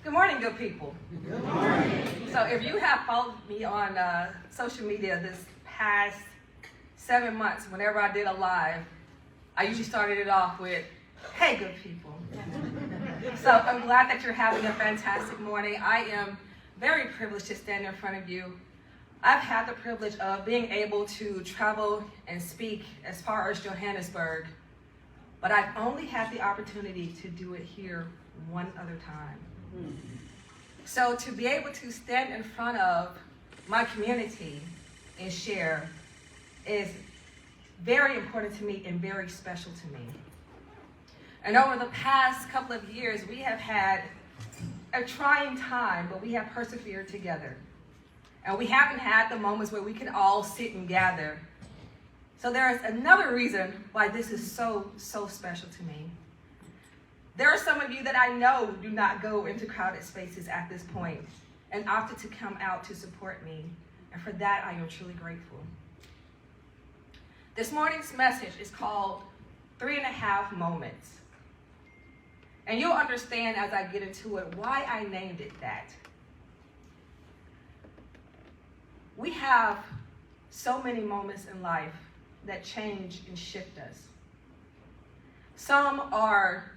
Good morning, good people. Good morning. So if you have followed me on social media this past 7 months, whenever I did a live, I usually started it off with, hey, good people. So I'm glad that you're having a fantastic morning. I am very privileged to stand in front of you. I've had the privilege of being able to travel and speak as far as Johannesburg, but I've only had the opportunity to do it here one other time. So to be able to stand in front of my community and share is very important to me and very special to me. And over the past couple of years, we have had a trying time, but we have persevered together. And we haven't had the moments where we can all sit and gather. So there is another reason why this is so special to me. There are some of you that I know do not go into crowded spaces at this point and opted to come out to support me. And for that, I am truly grateful. This morning's message is called 3.5 Moments. And you'll understand as I get into it why I named it that. We have so many moments in life that change and shift us. Some are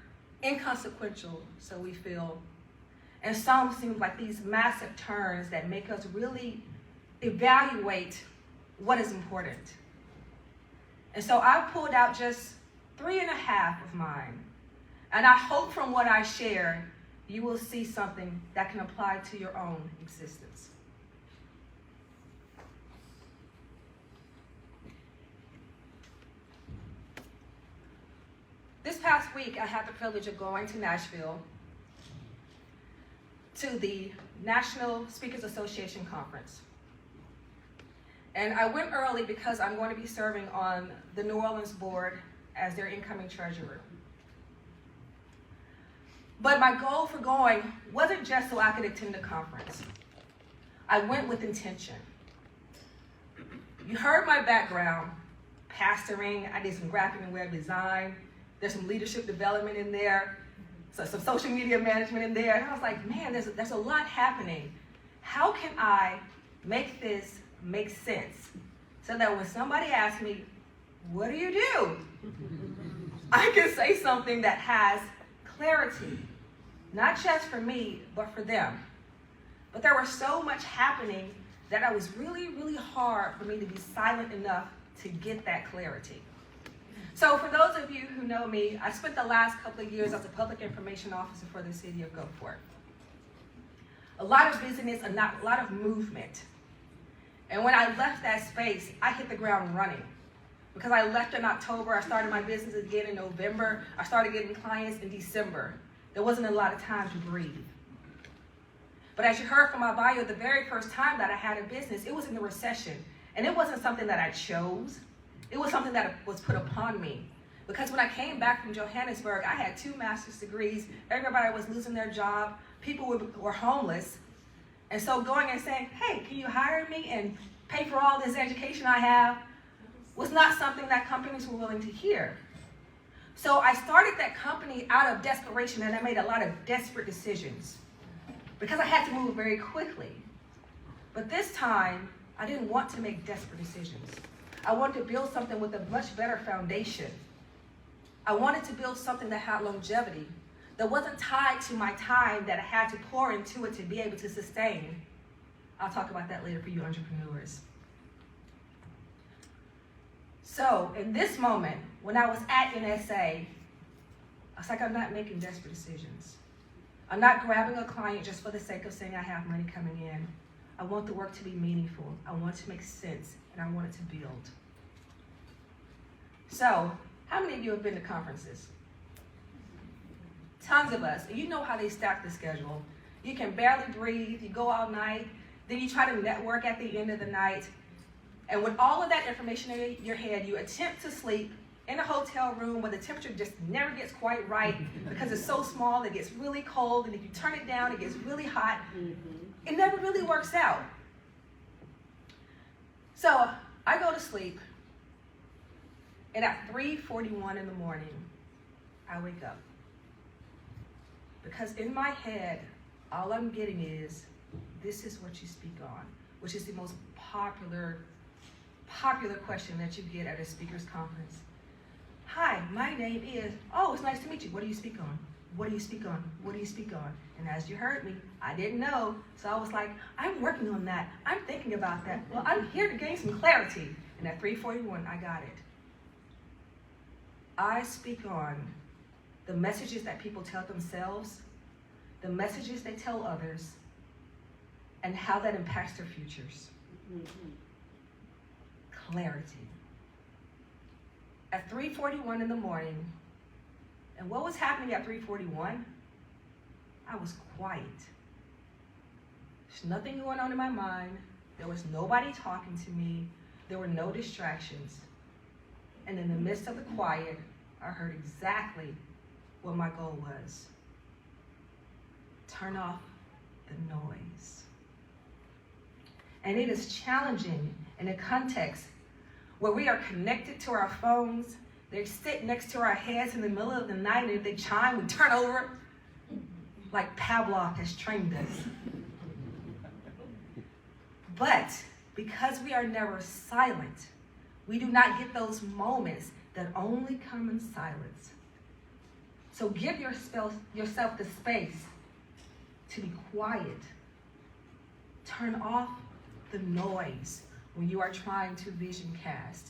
inconsequential, so we feel, and some seem like these massive turns that make us really evaluate what is important. And so I pulled out just 3.5 of mine, and I hope from what I share, you will see something that can apply to your own existence. This past week, I had the privilege of going to Nashville to the National Speakers Association Conference. And I went early because I'm going to be serving on the New Orleans board as their incoming treasurer. But my goal for going wasn't just so I could attend the conference. I went with intention. You heard my background, pastoring, I did some graphic and web design, there's some leadership development in there, so some social media management in there. And I was like, man, there's a lot happening. How can I make this make sense so that when somebody asks me, what do you do? I can say something that has clarity, not just for me, but for them. But there was so much happening that it was really hard for me to be silent enough to get that clarity. So for those of you who know me, I spent the last couple of years as a public information officer for the city of Gulfport. A lot of busyness, a lot of movement. And when I left that space, I hit the ground running. Because I left in October, I started my business again in November, I started getting clients in December. There wasn't a lot of time to breathe. But as you heard from my bio, the very first time that I had a business, it was in the recession. And it wasn't something that I chose. It was something that was put upon me. Because when I came back from Johannesburg, I had 2 master's degrees. Everybody was losing their job. People were homeless. And so going and saying, hey, can you hire me and pay for all this education I have was not something that companies were willing to hear. So I started that company out of desperation, and I made a lot of desperate decisions because I had to move very quickly. But this time, I didn't want to make desperate decisions. I wanted to build something with a much better foundation. I wanted to build something that had longevity, that wasn't tied to my time that I had to pour into it to be able to sustain. I'll talk about that later for you entrepreneurs. So in this moment, when I was at NSA, I was like, I'm not making desperate decisions. I'm not grabbing a client just for the sake of saying I have money coming in. I want the work to be meaningful. I want it to make sense, and I want it to build. So, how many of you have been to conferences? Tons of us. And you know how they stack the schedule. You can barely breathe. You go all night. Then you try to network at the end of the night. And with all of that information in your head, you attempt to sleep in a hotel room where the temperature just never gets quite right because it's so small, it gets really cold, and if you turn it down, it gets really hot. It never really works out. So I go to sleep, and at 3:41 in the morning, I wake up. Because in my head, All I'm getting is, this is what you speak on, which is the most popular question that you get at a speaker's conference. Hi, my name is, oh, it's nice to meet you. What do you speak on? What do you speak on? What do you speak on? And as you heard me, I didn't know. So I was like, I'm working on that. I'm thinking about that. Well, I'm here to gain some clarity. And at 3:41, I got it. I speak on the messages that people tell themselves, the messages they tell others, and how that impacts their futures. Clarity. At 3:41 in the morning, and what was happening at 3:41? I was quiet. There's nothing going on in my mind. There was nobody talking to me. There were no distractions. And in the midst of the quiet, I heard exactly what my goal was. Turn off the noise. And it is challenging in a context where we are connected to our phones. They sit next to our heads in the middle of the night, and if they chime, we turn over like Pavlov has trained us. But because we are never silent, we do not get those moments that only come in silence. So give yourself the space to be quiet. Turn off the noise when you are trying to vision cast.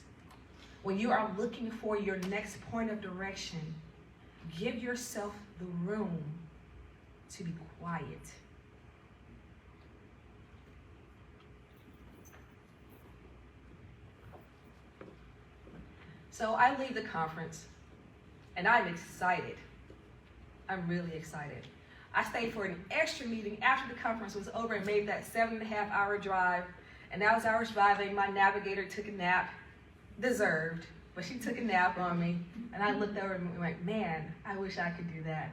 When you are looking for your next point of direction, give yourself the room to be quiet. So I leave the conference, and I'm excited. I'm really excited. I stayed for an extra meeting after the conference was over and made that 7.5-hour drive. And as I was driving, my navigator took a nap, deserved, but she took a nap on me. And I looked over and went, man, I wish I could do that.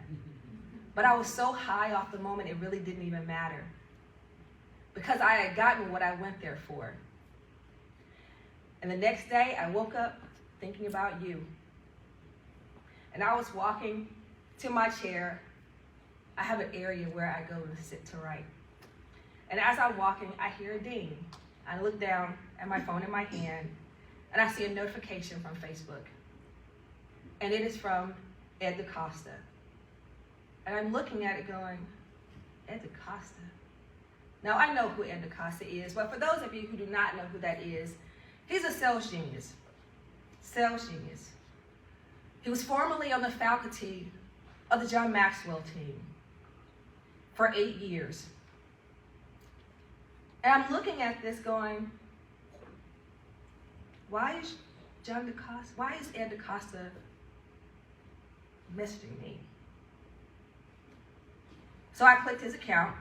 But I was so high off the moment, it really didn't even matter. Because I had gotten what I went there for. And the next day, I woke up thinking about you. And I was walking to my chair. I have an area where I go to sit to write. And as I'm walking, I hear a ding. I look down at my phone in my hand, and I see a notification from Facebook. And it is from Ed DaCosta. And I'm looking at it going, Ed DaCosta? Now, I know who Ed DaCosta is, but for those of you who do not know who that is, he's a sales genius. Sales genius. He was formerly on the faculty of the John Maxwell team for 8 years. And I'm looking at this going, why is Ed DaCosta messaging me? So I clicked his account.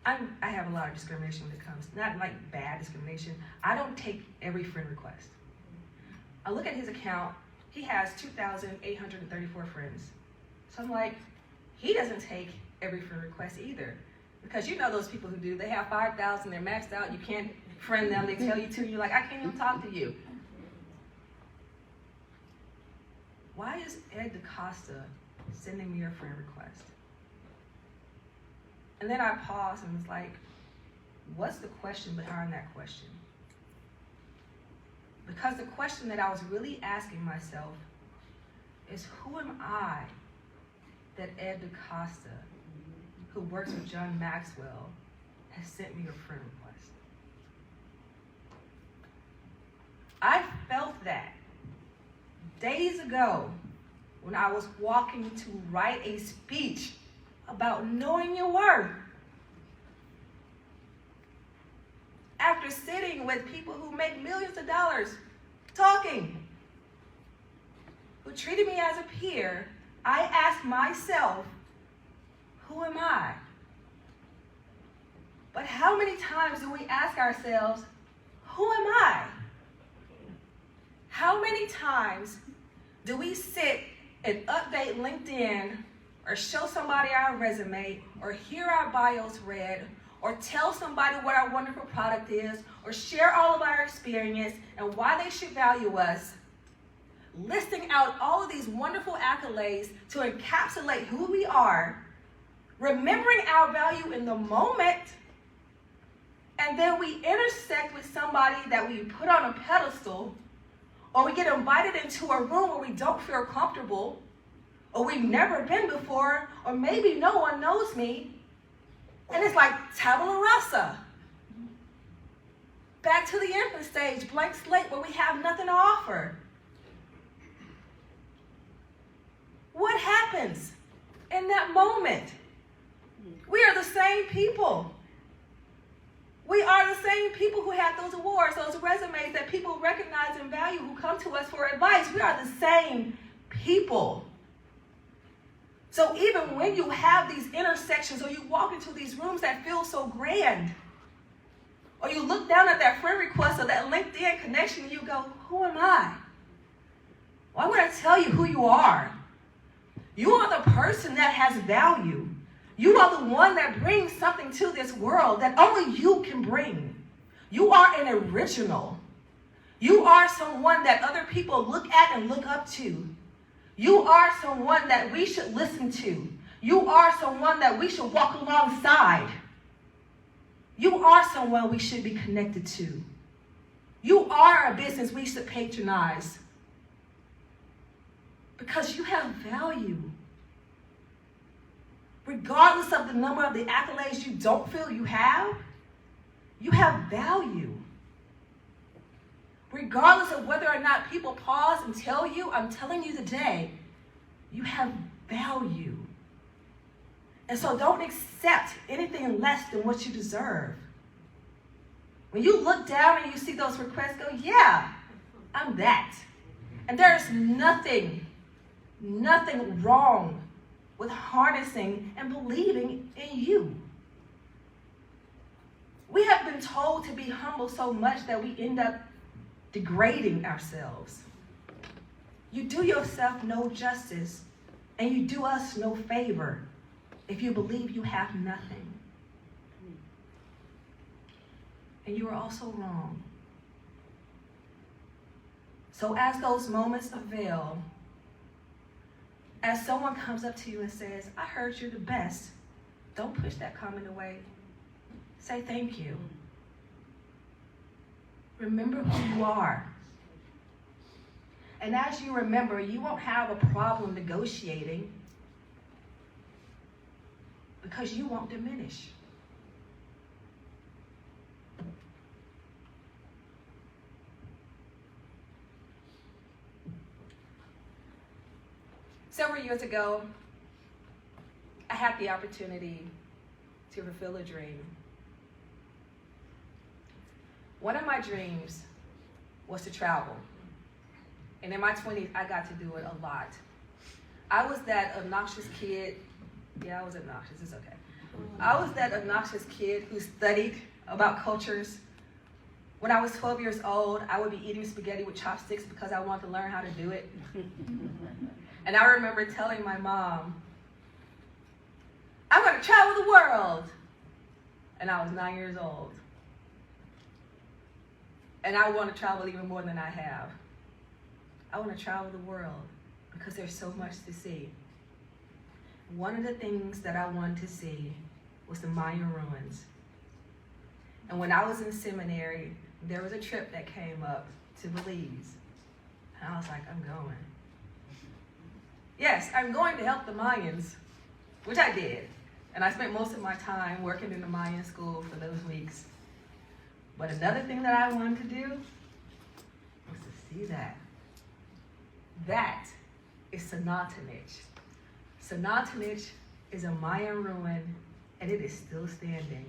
I have a lot of discrimination when it comes, not like bad discrimination. I don't take every friend request. I look at his account. He has 2,834 friends. So I'm like, he doesn't take every friend request either. Because you know those people who do, they have 5,000, they're maxed out, you can't friend them, they tell you to, you're like, I can't even talk to you. Why is Ed DaCosta sending me a friend request? And then I paused and was like, what's the question behind that question? Because the question that I was really asking myself is, who am I that Ed DaCosta, who works with John Maxwell, has sent me a friend request? I felt that days ago when I was walking to write a speech about knowing your worth. After sitting with people who make millions of dollars talking, who treated me as a peer, I asked myself, who am I? But how many times do we ask ourselves, who am I? How many times do we sit and update LinkedIn or show somebody our resume or hear our bios read or tell somebody what our wonderful product is or share all of our experience and why they should value us, listing out all of these wonderful accolades to encapsulate who we are, remembering our value in the moment, and then we intersect with somebody that we put on a pedestal, or we get invited into a room where we don't feel comfortable, or we've never been before, or maybe no one knows me, and it's like tabula rasa. Back to the infant stage, blank slate, where we have nothing to offer. What happens in that moment? We are the same people. We are the same people who had those awards, those resumes that people recognize and value, who come to us for advice. We are the same people. So even when you have these intersections, or you walk into these rooms that feel so grand, or you look down at that friend request or that LinkedIn connection and you go, who am I? Well, I'm going to tell you who you are. You are the person that has value. You are the one that brings something to this world that only you can bring. You are an original. You are someone that other people look at and look up to. You are someone that we should listen to. You are someone that we should walk alongside. You are someone we should be connected to. You are a business we should patronize. Because you have value. Regardless of the number of the accolades you don't feel you have value. Regardless of whether or not people pause and tell you, I'm telling you today, you have value. And so don't accept anything less than what you deserve. When you look down and you see those requests, go, yeah, I'm that. And there's nothing wrong with harnessing and believing in you. We have been told to be humble so much that we end up degrading ourselves. You do yourself no justice, and you do us no favor if you believe you have nothing. And you are also wrong. So as those moments avail, as someone comes up to you and says, I heard you're the best, don't push that comment away. Say thank you. Remember who you are. And as you remember, you won't have a problem negotiating because you won't diminish. Several years ago, I had the opportunity to fulfill a dream. One of my dreams was to travel. And in my 20s, I got to do it a lot. I was that obnoxious kid. Yeah, I was obnoxious. It's okay. I was that obnoxious kid who studied about cultures. When I was 12 years old, I would be eating spaghetti with chopsticks because I wanted to learn how to do it. And I remember telling my mom, I'm going to travel the world. And I was 9 years old. And I want to travel even more than I have. I want to travel the world because there's so much to see. One of the things that I wanted to see was the Mayan ruins. And when I was in seminary, there was a trip that came up to Belize. And I was like, I'm going. Yes, I'm going to help the Mayans, which I did. And I spent most of my time working in the Mayan school for those weeks. But another thing that I wanted to do was to see that. That is Sanatanich. Sanatanich is a Mayan ruin, and it is still standing.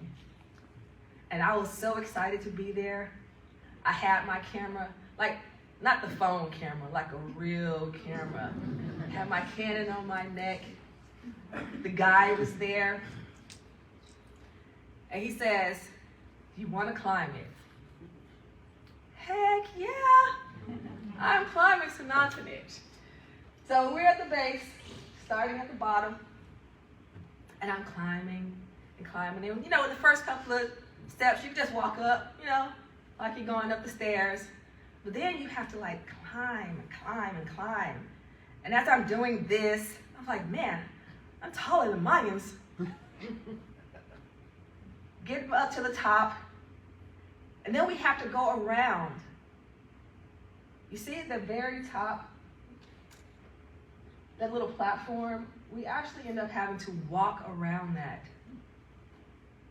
And I was so excited to be there. I had my camera, like, not the phone camera, like a real camera. I had my Canon on my neck. The guy was there. And he says, you want to climb it? Heck yeah! I'm climbing Sanatanich. So we're at the base, starting at the bottom, and I'm climbing and climbing. And, you know, the first couple of steps, you just walk up, you know, like you're going up the stairs. But then you have to like climb and climb and climb. And as I'm doing this, I'm like, man, I'm taller than Mayans. Get up to the top, and then we have to go around. You see at the very top, that little platform, we actually end up having to walk around that.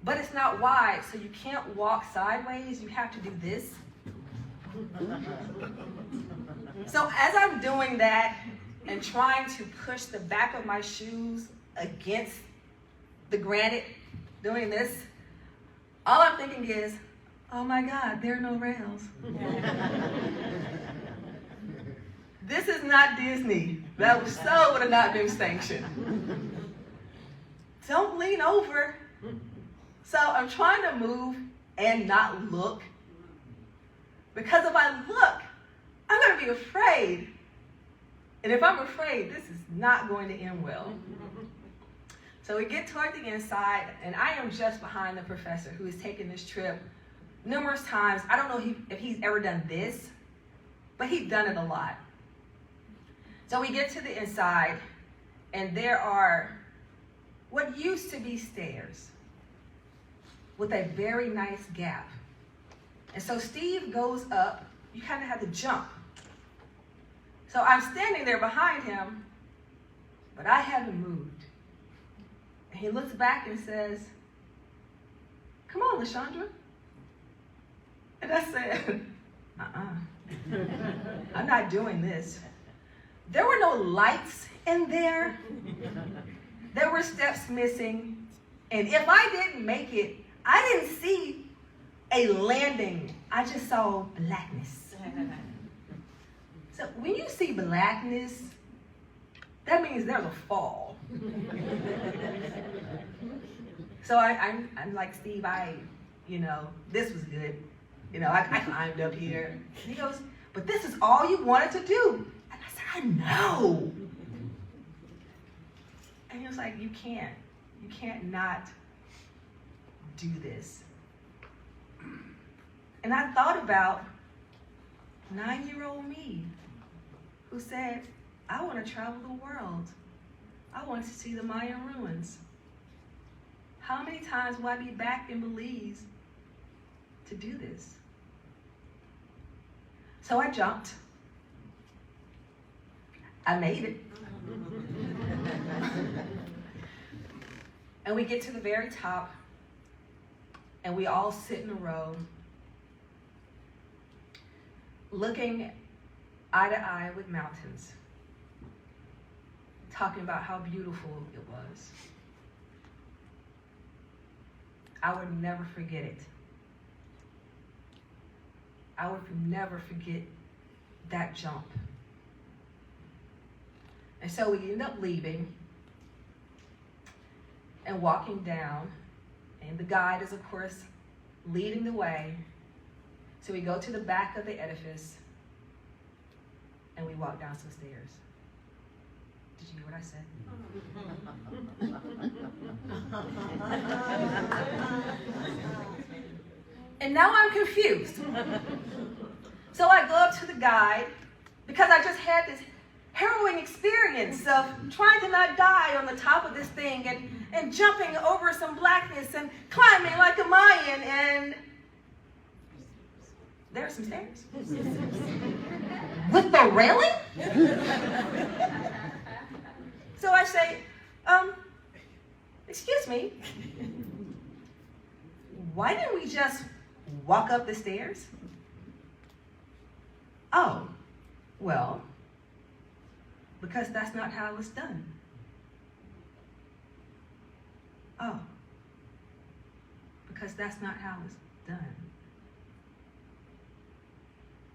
But it's not wide, so you can't walk sideways, you have to do this. So as I'm doing that and trying to push the back of my shoes against the granite, doing this, all I'm thinking is, oh my God, there are no rails. This is not Disney. That would have not been sanctioned. Don't lean over. So I'm trying to move and not look. Because if I look, I'm going to be afraid. And if I'm afraid, this is not going to end well. So we get toward the inside, and I am just behind the professor who has taken this trip numerous times. I don't know if he's ever done this, but he's done it a lot. So we get to the inside, and there are what used to be stairs with a very nice gap. And so Steve goes up. You kind of have to jump. So I'm standing there behind him, but I haven't moved. And he looks back and says, come on, LaShondra. And I said, I'm not doing this. There were no lights in there. There were steps missing. And if I didn't make it, I didn't see a landing. I just saw blackness. So when you see blackness, that means there's a fall. So I'm like, Steve, this was good. I climbed up here. And he goes, but this is all you wanted to do. And I said, I know. And he was like, you can't not do this. And I thought about 9-year-old me who said, I want to travel the world. I want to see the Mayan ruins. How many times will I be back in Belize to do this? So I jumped. I made it. And we get to the very top, and we all sit in a row, looking eye to eye with mountains, talking about how beautiful it was. I would never forget it. I would never forget that jump. And so we end up leaving and walking down, and the guide is, of course, leading the way. So we go to the back of the edifice, and we walk down some stairs. Did you hear what I said? And now I'm confused. So I go up to the guide, because I just had this harrowing experience of trying to not die on the top of this thing and jumping over some blackness and climbing like a Mayan, and there are some stairs. With the railing? So I say, excuse me, why didn't we just walk up the stairs? Oh, well, because that's not how it was done. Oh, because that's not how it was done.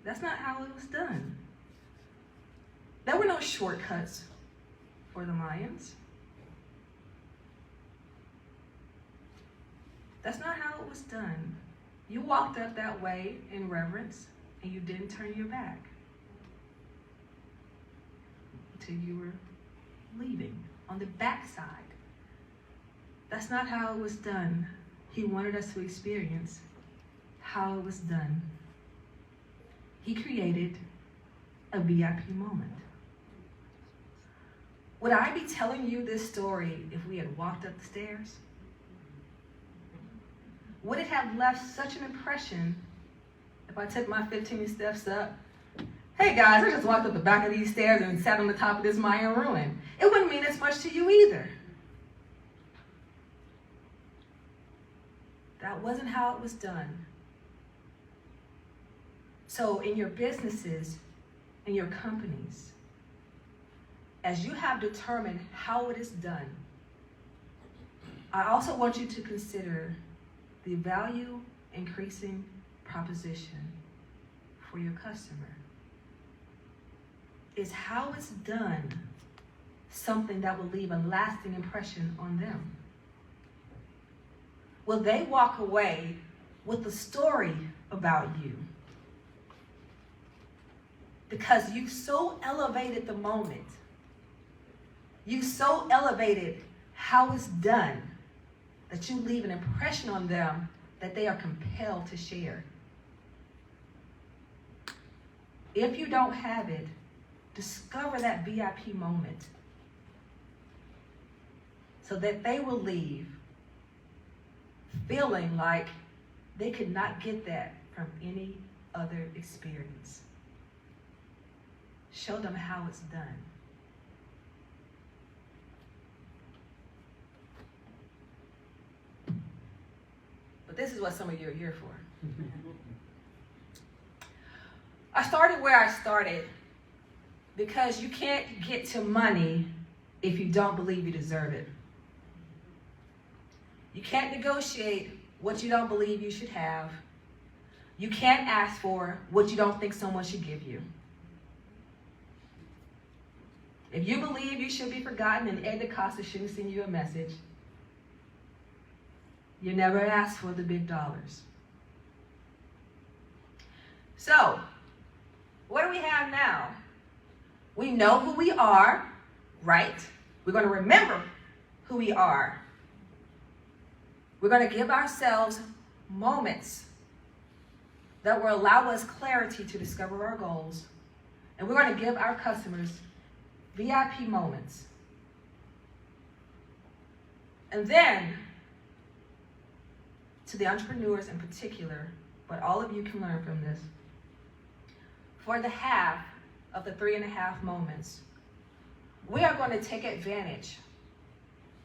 That's not how it was done. There were no shortcuts for the Mayans. That's not how it was done. You walked up that way in reverence, and you didn't turn your back until you were leaving on the backside. That's not how it was done. He wanted us to experience how it was done. He created a VIP moment. Would I be telling you this story if we had walked up the stairs? Would it have left such an impression if I took my 15 steps up? Hey guys, I just walked up the back of these stairs and sat on the top of this Mayan ruin. It wouldn't mean as much to you either. That wasn't how it was done. So in your businesses, in your companies, as you have determined how it is done, I also want you to consider the value increasing proposition for your customer. Is how it's done something that will leave a lasting impression on them? Will they walk away with a story about you? Because you so elevated the moment. You so elevated how it's done that you leave an impression on them that they are compelled to share. If you don't have it, discover that VIP moment so that they will leave feeling like they could not get that from any other experience. Show them how it's done. But this is what some of you are here for. I started where I started because you can't get to money if you don't believe you deserve it. You can't negotiate what you don't believe you should have. You can't ask for what you don't think someone should give you. If you believe you should be forgotten and Ed DaCosta shouldn't send you a message, you never ask for the big dollars. So, what do we have now? We know who we are, right? We're going to remember who we are. We're going to give ourselves moments that will allow us clarity to discover our goals. And we're going to give our customers VIP moments. And then, to the entrepreneurs in particular, but all of you can learn from this, for the half of the 3.5 moments, we are going to take advantage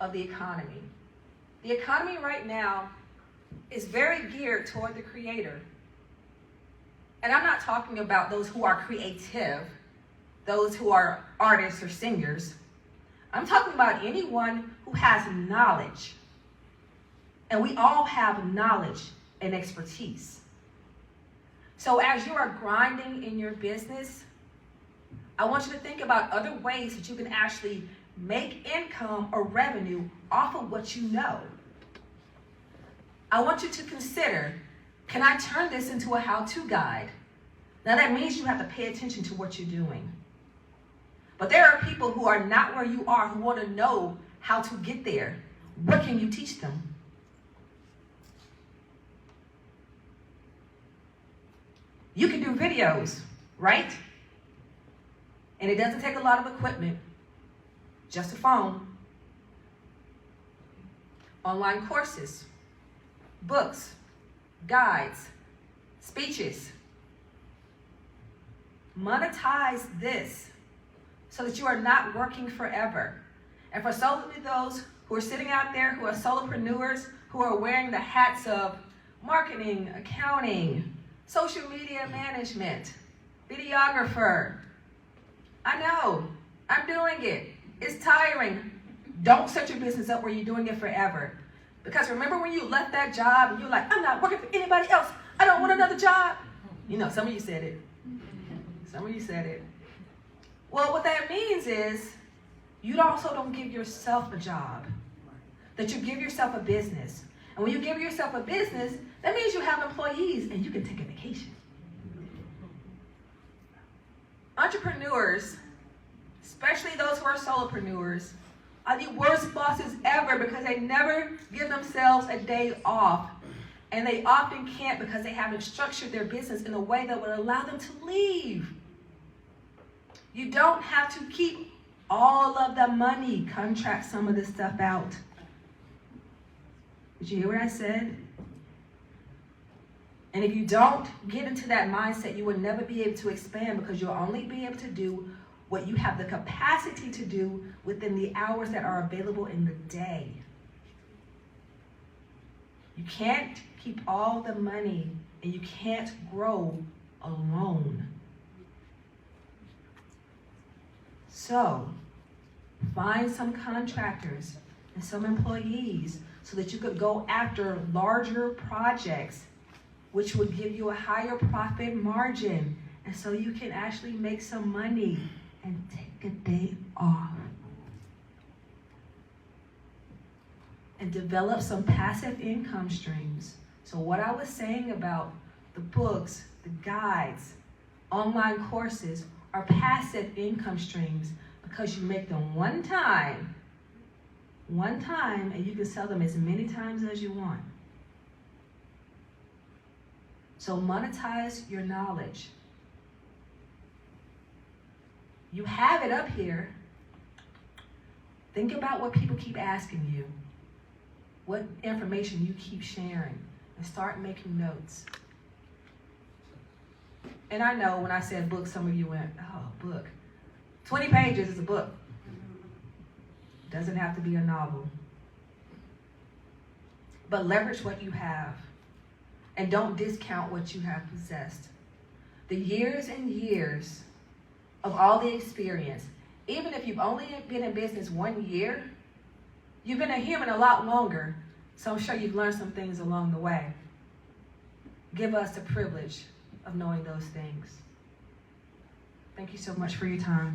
of the economy. The economy right now is very geared toward the creator. And I'm not talking about those who are creative, those who are artists or singers. I'm talking about anyone who has knowledge. And we all have knowledge and expertise. So as you are grinding in your business, I want you to think about other ways that you can actually make income or revenue off of what you know. I want you to consider, can I turn this into a how-to guide? Now that means you have to pay attention to what you're doing. But there are people who are not where you are who want to know how to get there. What can you teach them? You can do videos, right? And it doesn't take a lot of equipment, just a phone. Online courses, books, guides, speeches. Monetize this so that you are not working forever. And for so many of those who are sitting out there who are solopreneurs, who are wearing the hats of marketing, accounting, social media management, videographer. I know, I'm doing it. It's tiring. Don't set your business up where you're doing it forever. Because remember when you left that job and you're like, I'm not working for anybody else. I don't want another job. You know, some of you said it. Some of you said it. Well, what that means is you also don't give yourself a job. That you give yourself a business. And when you give yourself a business, that means you have employees and you can take a vacation. Entrepreneurs, especially those who are solopreneurs, are the worst bosses ever because they never give themselves a day off. And they often can't because they haven't structured their business in a way that would allow them to leave. You don't have to keep all of the money. Contract some of this stuff out. Did you hear what I said? And if you don't get into that mindset, you will never be able to expand, because you'll only be able to do what you have the capacity to do within the hours that are available in the day. You can't keep all the money, and you can't grow alone. So, find some contractors and some employees so that you could go after larger projects, which will give you a higher profit margin. And so you can actually make some money and take a day off. And develop some passive income streams. So what I was saying about the books, the guides, online courses are passive income streams, because you make them one time, and you can sell them as many times as you want. So monetize your knowledge. You have it up here. Think about what people keep asking you, what information you keep sharing, and start making notes. And I know when I said book, some of you went, oh, book. 20 pages is a book. Doesn't have to be a novel. But leverage what you have, and don't discount what you have possessed. The years and years of all the experience, even if you've only been in business 1 year, you've been a human a lot longer, so I'm sure you've learned some things along the way. Give us the privilege of knowing those things. Thank you so much for your time.